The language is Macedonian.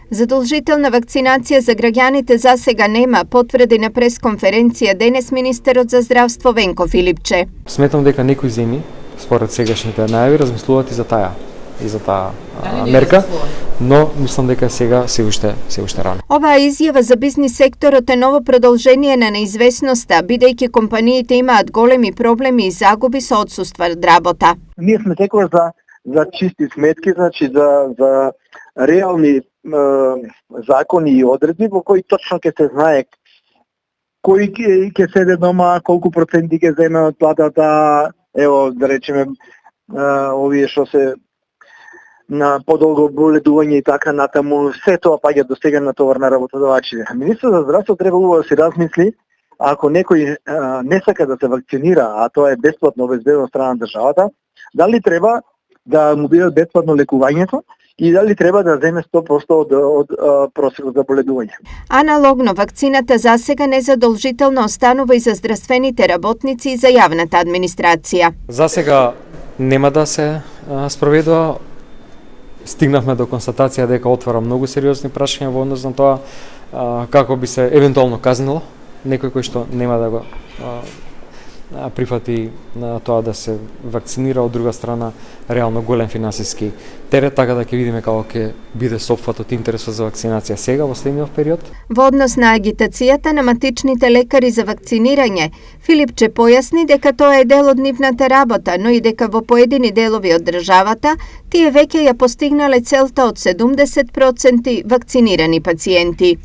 Задолжителна вакцинација за граѓаните засега нема, потврди на пресконференција денес министерот за здравство Венко Филипче. Сметам дека некои земји, според сегашните најави, размислуваат и за таа мерка, но мислам дека сега се уште рано. Оваа изјава за бизнис секторот е ново продолжение на неизвестноста, бидејќи компаниите имаат големи проблеми и загуби со отсуство од работа. Ние сме секогаш за чисти сметки, значи за реални закони и одредби во кои точно ќе се знае кој ќе седе дома, колку проценти ќе земе од платата, ево да речеме овие што се на подолго боледување и така натаму, се тоа паѓа до сега на товар на работодавачите. Министерот за здравство треба убаво да се размисли, ако некој не сака да се вакцинира, а тоа е бесплатно обезбедено од страна на државата, дали треба да му биде бесплатно лекувањето и дали треба да земе 100% од просекот за боледување. Аналогно, вакцината засега незадолжително останува и за здравствените работници и за јавната администрација. Засега нема да се спроведува. Стигнавме до констатација дека отвара многу сериозни прашања во однос на тоа како би се евентуално казнило некој кој што нема да го прифати на тоа да се вакцинира, од друга страна реално голем финансиски терет, така да ќе видиме како ќе биде сопфатот интересот за вакцинација сега во следниот период. Во однос на агитацијата на матичните лекари за вакцинирање, Филипче појасни дека тоа е дел од нивната работа, но и дека во поедини делови од државата тие веќе ја постигнале целта од 70% вакцинирани пациенти.